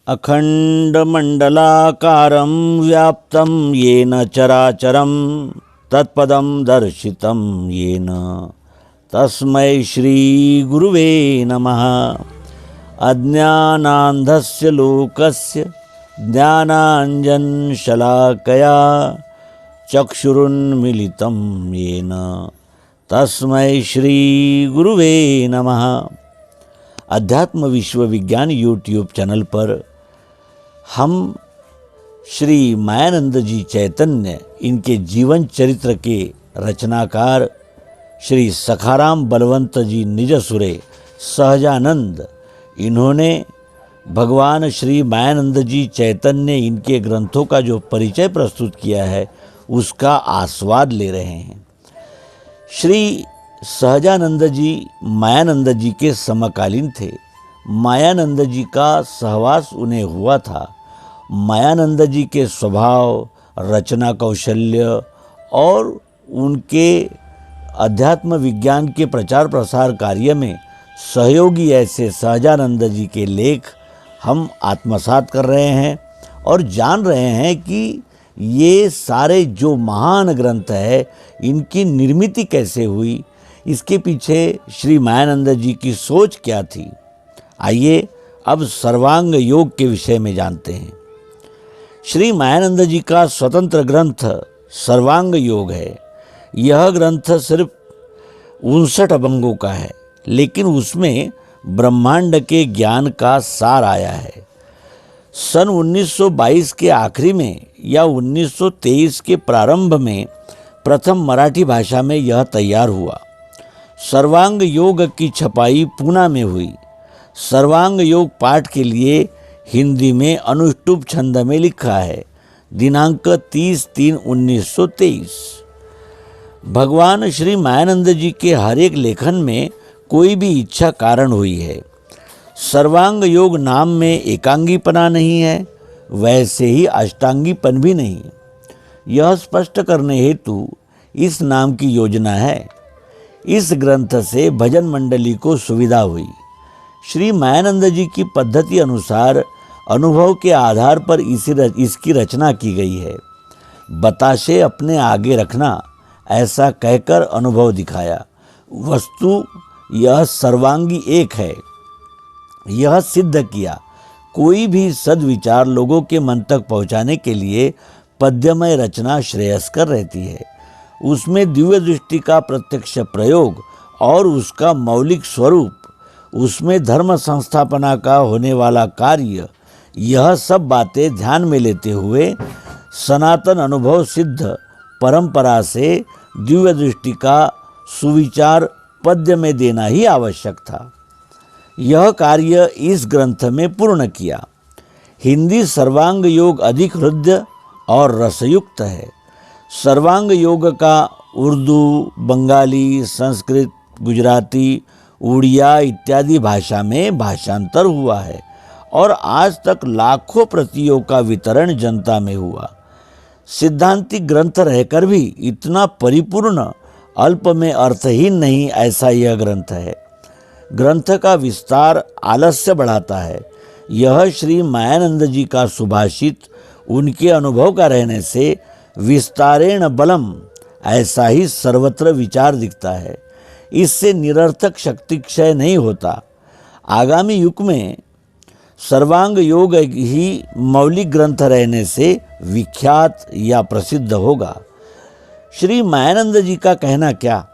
अखंडमंडलाकारं व्याप्तं येन चराचरं तत्पदं दर्शितं येन तस्मै श्री गुरुवे नमः। अज्ञानान्धस्य लोकस्य ज्ञानाञ्जनशलाकया चक्षुरुन्मीलितं येन तस्मै श्री गुरुवे नमः। अध्यात्म विश्व विज्ञान यूट्यूब चैनल पर हम श्री मायानंद जी चैतन्य, इनके जीवन चरित्र के रचनाकार श्री सखाराम बलवंत जी निजसुरे सहजानंद, इन्होंने भगवान श्री मायानंद जी चैतन्य, इनके ग्रंथों का जो परिचय प्रस्तुत किया है उसका आस्वाद ले रहे हैं। श्री सहजानंद जी मायानंद जी के समकालीन थे। मायानंद जी का सहवास उन्हें हुआ था। मायानंद जी के स्वभाव, रचना कौशल्य और उनके अध्यात्म विज्ञान के प्रचार प्रसार कार्य में सहयोगी ऐसे सहजानंद जी के लेख हम आत्मसात कर रहे हैं और जान रहे हैं कि ये सारे जो महान ग्रंथ है इनकी निर्मिति कैसे हुई, इसके पीछे श्री मायानंद जी की सोच क्या थी। आइए अब सर्वांग योग के विषय में जानते हैं। श्री मायानंद जी का स्वतंत्र ग्रंथ सर्वांग योग है। यह ग्रंथ सिर्फ 59 अभंगों का है, लेकिन उसमें ब्रह्मांड के ज्ञान का सार आया है। सन 1922 के आखिरी में या 1923 के प्रारंभ में प्रथम मराठी भाषा में यह तैयार हुआ। सर्वांग योग की छपाई पूना में हुई। सर्वांग योग पाठ के लिए हिंदी में अनुष्टुप छंद में लिखा है। दिनांक 30/3/1923। भगवान श्री मायानंद जी के हर एक लेखन में कोई भी इच्छा कारण हुई है। सर्वांग योग नाम में एकांगीपना नहीं है, वैसे ही अष्टांगीपन भी नहीं। यह स्पष्ट करने हेतु इस नाम की योजना है। इस ग्रंथ से भजन मंडली को सुविधा हुई। श्री मायानंद जी की पद्धति अनुसार अनुभव के आधार पर इसकी रचना की गई है। बताशे अपने आगे रखना, ऐसा कहकर अनुभव दिखाया। वस्तु यह सर्वांगी एक है, यह सिद्ध किया। कोई भी सद्विचार लोगों के मन तक पहुंचाने के लिए पद्यमय रचना श्रेयस्कर रहती है। उसमें दिव्य दृष्टि का प्रत्यक्ष प्रयोग और उसका मौलिक स्वरूप, उसमें धर्म संस्थापना का होने वाला कार्य, यह सब बातें ध्यान में लेते हुए सनातन अनुभव सिद्ध परंपरा से दिव्य दृष्टि का सुविचार पद्य में देना ही आवश्यक था। यह कार्य इस ग्रंथ में पूर्ण किया। हिंदी सर्वांग योग अधिक हृदय और रसयुक्त है। सर्वांग योग का उर्दू, बंगाली, संस्कृत, गुजराती, उड़िया इत्यादि भाषा में भाषांतर हुआ है और आज तक लाखों प्रतियों का वितरण जनता में हुआ। सिद्धांतिक ग्रंथ रहकर भी इतना परिपूर्ण, अल्प में अर्थहीन नहीं, ऐसा यह ग्रंथ है। ग्रंथ का विस्तार आलस्य बढ़ाता है। यह श्री मायानंद जी का सुभाषित, उनके अनुभव का रहने से विस्तारेण बलम, ऐसा ही सर्वत्र विचार दिखता है। इससे निरर्थक शक्ति क्षय नहीं होता। आगामी युग में सर्वांग योग ही मौलिक ग्रंथ रहने से विख्यात या प्रसिद्ध होगा। श्री मायानंद जी का कहना क्या?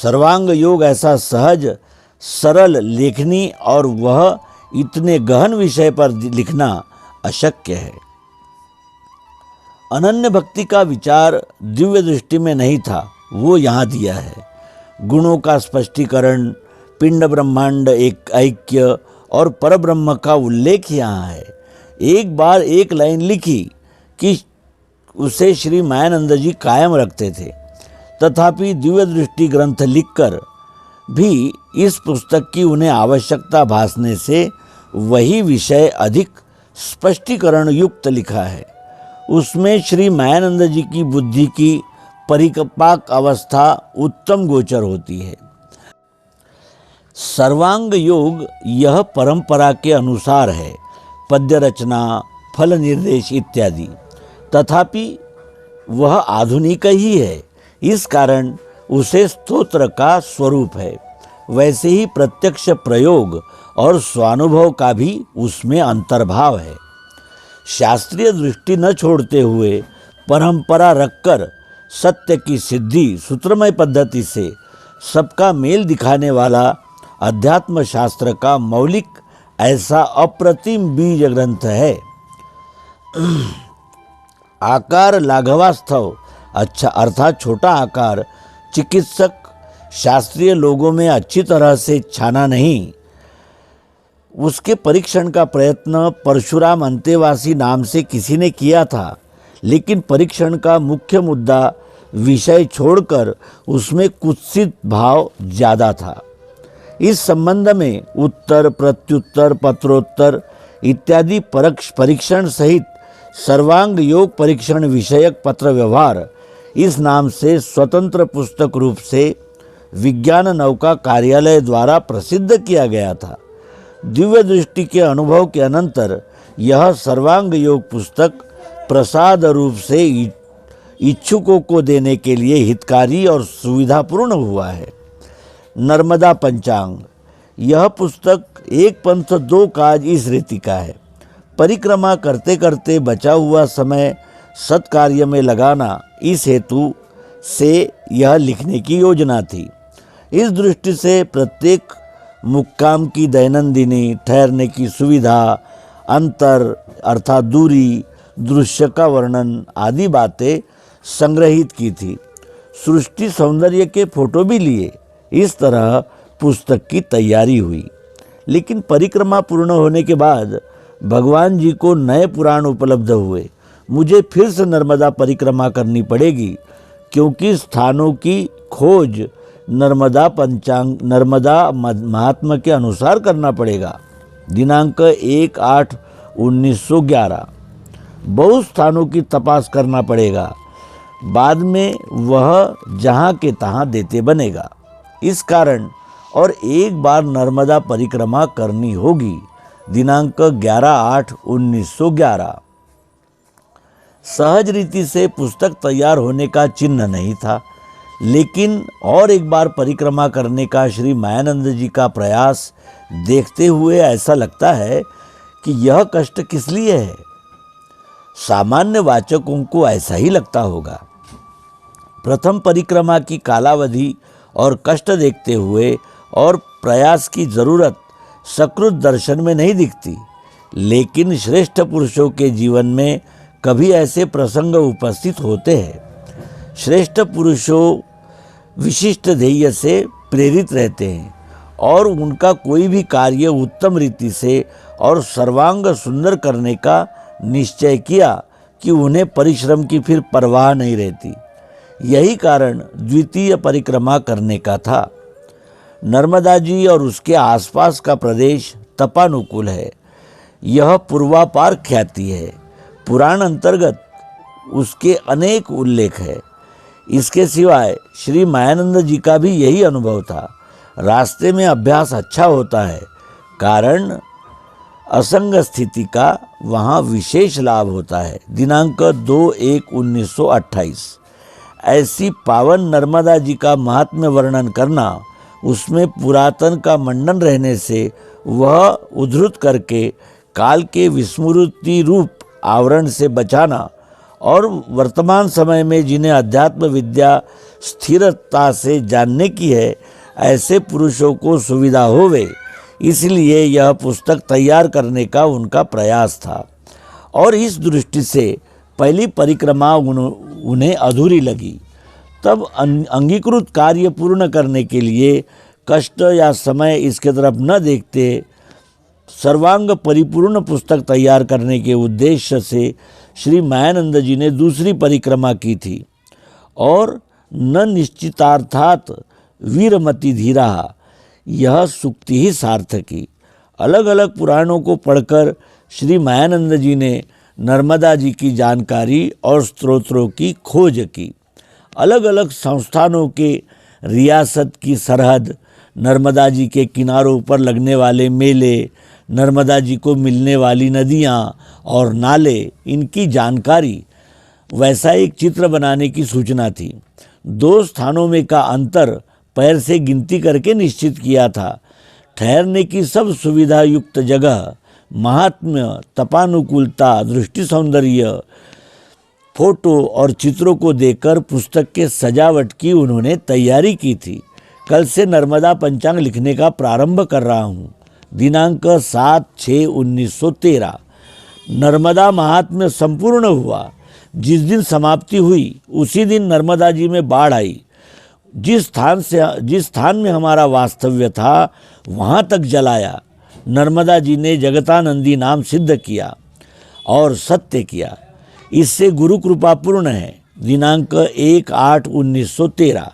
सर्वांग योग ऐसा सहज, सरल लेखनी और वह इतने गहन विषय पर लिखना अशक्य है। अनन्य भक्ति का विचार दिव्य दृष्टि में नहीं था, वो यहाँ दिया है। गुणों का स्पष्टीकरण, पिंड ब्रह्मांड एक ऐक्य और परब्रह्म का उल्लेख यहाँ है। एक बार एक लाइन लिखी कि उसे श्री मायानंद जी कायम रखते थे। तथापि दिव्य दृष्टि ग्रंथ लिखकर भी इस पुस्तक की उन्हें आवश्यकता भासने से वही विषय अधिक स्पष्टीकरण युक्त लिखा है। उसमें श्री मायानंद जी की बुद्धि की परिपाक अवस्था उत्तम गोचर होती है। सर्वांग योग यह परंपरा के अनुसार है। पद्य रचना, फल निर्देश इत्यादि। तथापि वह आधुनिक ही है, इस कारण उसे स्तोत्र का स्वरूप है। वैसे ही प्रत्यक्ष प्रयोग और स्वानुभव का भी उसमें अंतर्भाव है। शास्त्रीय दृष्टि न छोड़ते हुए परंपरा रखकर सत्य की सिद्धि सूत्रमय पद्धति से सबका मेल दिखाने वाला अध्यात्म शास्त्र का मौलिक ऐसा अप्रतिम बीज ग्रंथ है। आकार लाघवास्थव, अच्छा अर्थात छोटा आकार, चिकित्सक शास्त्रीय लोगों में अच्छी तरह से छाना नहीं। उसके परीक्षण का प्रयत्न परशुराम अंतेवासी नाम से किसी ने किया था, लेकिन परीक्षण का मुख्य मुद्दा विषय छोड़कर उसमें कुत्सित भाव ज़्यादा था। इस संबंध में उत्तर, प्रत्युत्तर, पत्रोत्तर इत्यादि परीक्षण सहित सर्वांग योग परीक्षण विषयक पत्र व्यवहार इस नाम से स्वतंत्र पुस्तक रूप से विज्ञान नौका कार्यालय द्वारा प्रसिद्ध किया गया था। दिव्य दृष्टि के अनुभव के अनंतर यह सर्वांग योग पुस्तक प्रसाद रूप से इच्छुकों को देने के लिए हितकारी और सुविधापूर्ण हुआ है। नर्मदा पंचांग, यह पुस्तक एक पंथ दो काज इस रीति का है। परिक्रमा करते करते बचा हुआ समय सत्कार्य में लगाना, इस हेतु से यह लिखने की योजना थी। इस दृष्टि से प्रत्येक मुक्काम की दैनंदिनी, ठहरने की सुविधा, अंतर अर्थात दूरी, दृश्य का वर्णन आदि बातें संग्रहित की थी। सृष्टि सौंदर्य के फोटो भी लिए। इस तरह पुस्तक की तैयारी हुई। लेकिन परिक्रमा पूर्ण होने के बाद भगवान जी को नए पुराण उपलब्ध हुए। मुझे फिर से नर्मदा परिक्रमा करनी पड़ेगी, क्योंकि स्थानों की खोज नर्मदा महात्मा के अनुसार करना पड़ेगा। दिनांक 1/8/1911। बहुत स्थानों की तपास करना पड़ेगा, बाद में वह जहाँ के तहाँ देते बनेगा। इस कारण और एक बार नर्मदा परिक्रमा करनी होगी। दिनांक 11/8/1911। सहज रीति से पुस्तक तैयार होने का चिन्ह नहीं था, लेकिन और एक बार परिक्रमा करने का श्री मायानंद जी का प्रयास देखते हुए ऐसा लगता है कि यह कष्ट किस लिए है। सामान्य वाचकों को ऐसा ही लगता होगा। प्रथम परिक्रमा की कालावधि और कष्ट देखते हुए और प्रयास की जरूरत सकृत दर्शन में नहीं दिखती, लेकिन श्रेष्ठ पुरुषों के जीवन में कभी ऐसे प्रसंग उपस्थित होते हैं। श्रेष्ठ पुरुषों विशिष्ट ध्येय से प्रेरित रहते हैं और उनका कोई भी कार्य उत्तम रीति से और सर्वांग सुंदर करने का निश्चय किया कि उन्हें परिश्रम की फिर परवाह नहीं रहती। यही कारण द्वितीय परिक्रमा करने का था। नर्मदा जी और उसके आसपास का प्रदेश तपानुकूल है। यह पूर्वापार ख्याति है। पुराण अंतर्गत उसके अनेक उल्लेख है। इसके सिवाय श्री मायानंद जी का भी यही अनुभव था। रास्ते में अभ्यास अच्छा होता है, कारण असंग स्थिति का वहाँ विशेष लाभ होता है। दिनांक 2/1/1928। ऐसी पावन नर्मदा जी का महात्म्य वर्णन करना, उसमें पुरातन का मंडन रहने से वह उद्धृत करके काल के विस्मृति रूप आवरण से बचाना और वर्तमान समय में जिन्हें अध्यात्म विद्या स्थिरता से जानने की है, ऐसे पुरुषों को सुविधा होवे, इसलिए यह पुस्तक तैयार करने का उनका प्रयास था। और इस दृष्टि से पहली परिक्रमा उन्हें अधूरी लगी। तब अंगीकृत कार्य पूर्ण करने के लिए कष्ट या समय इसके तरफ न देखते सर्वांग परिपूर्ण पुस्तक तैयार करने के उद्देश्य से श्री मायानंद जी ने दूसरी परिक्रमा की थी। और न निश्चितार्थात वीरमति धीरा, यह सूक्ति ही सार्थकी। अलग अलग पुराणों को पढ़कर श्री मायानंद जी ने नर्मदा जी की जानकारी और स्तोत्रों की खोज की। अलग अलग संस्थानों के रियासत की सरहद, नर्मदा जी के किनारों पर लगने वाले मेले, नर्मदा जी को मिलने वाली नदियाँ और नाले, इनकी जानकारी, वैसा एक चित्र बनाने की सूचना थी। 2 स्थानों में का अंतर पैर से गिनती करके निश्चित किया था। ठहरने की सब सुविधा युक्त जगह, महात्म्य, तपानुकूलता, दृष्टि सौंदर्य, फोटो और चित्रों को देखकर पुस्तक के सजावट की उन्होंने तैयारी की थी। कल से नर्मदा पंचांग लिखने का प्रारंभ कर रहा हूँ। दिनांक 7/6/1913 नर्मदा महात्म्य संपूर्ण हुआ। जिस दिन समाप्ति हुई उसी दिन नर्मदा जी में बाढ़ आई। जिस स्थान में हमारा वास्तव्य था वहाँ तक जलाया। नर्मदा जी ने जगतानंदी नाम सिद्ध किया और सत्य किया। इससे गुरु कृपा पूर्ण है। दिनांक 1/8/1913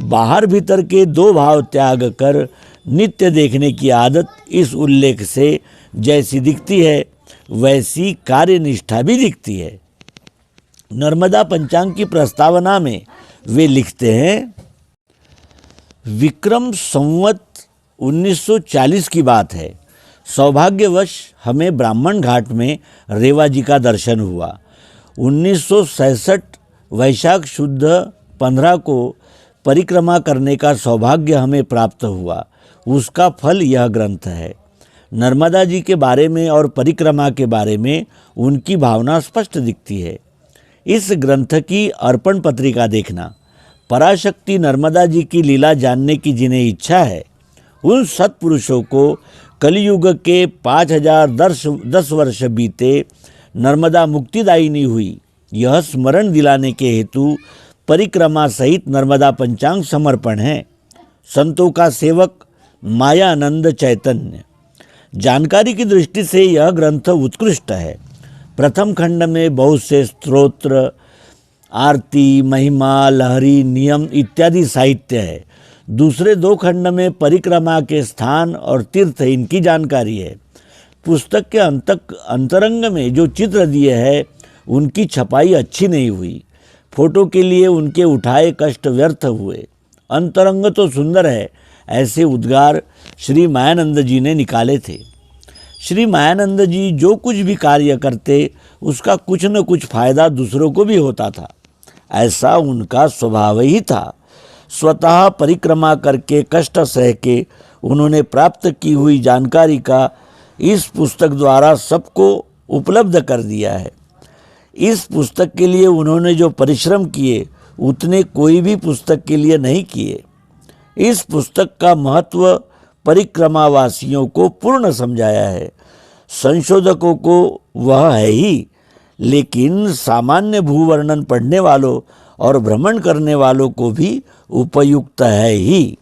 बाहर भीतर के 2 भाव त्याग कर नित्य देखने की आदत इस उल्लेख से जैसी दिखती है वैसी कार्यनिष्ठा भी दिखती है। नर्मदा पंचांग की प्रस्तावना में वे लिखते हैं, विक्रम संवत 1940 की बात है। सौभाग्यवश हमें ब्राह्मण घाट में रेवा जी का दर्शन हुआ। 1966 वैशाख शुद्ध 15 को परिक्रमा करने का सौभाग्य हमें प्राप्त हुआ। उसका फल यह ग्रंथ है। नर्मदा जी के बारे में और परिक्रमा के बारे में उनकी भावना स्पष्ट दिखती है। इस ग्रंथ की अर्पण पत्रिका देखना। पराशक्ति नर्मदा जी की लीला जानने की जिन्हें इच्छा है, उन सत्पुरुषों को कलयुग के 5010 वर्ष बीते, नर्मदा मुक्तिदायिनी हुई, यह स्मरण दिलाने के हेतु परिक्रमा सहित नर्मदा पंचांग समर्पण है। संतों का सेवक मायानंद चैतन्य। जानकारी की दृष्टि से यह ग्रंथ उत्कृष्ट है। प्रथम खंड में बहुत से स्तोत्र, आरती, महिमा, लहरी, नियम इत्यादि साहित्य है। दूसरे 2 खंड में परिक्रमा के स्थान और तीर्थ, इनकी जानकारी है। पुस्तक के अंतरंग में जो चित्र दिए हैं उनकी छपाई अच्छी नहीं हुई। फोटो के लिए उनके उठाए कष्ट व्यर्थ हुए। अंतरंग तो सुंदर है, ऐसे उद्गार श्री मायानंद जी ने निकाले थे। श्री मायानंद जी जो कुछ भी कार्य करते उसका कुछ न कुछ फायदा दूसरों को भी होता था। ऐसा उनका स्वभाव ही था। स्वतः परिक्रमा करके कष्ट सह के उन्होंने प्राप्त की हुई जानकारी का इस पुस्तक द्वारा सबको उपलब्ध कर दिया है। इस पुस्तक के लिए उन्होंने जो परिश्रम किए उतने कोई भी पुस्तक के लिए नहीं किए। इस पुस्तक का महत्व परिक्रमावासियों को पूर्ण समझाया है। संशोधकों को वह है ही, लेकिन सामान्य भूवर्णन पढ़ने वालों और भ्रमण करने वालों को भी उपयुक्त है ही।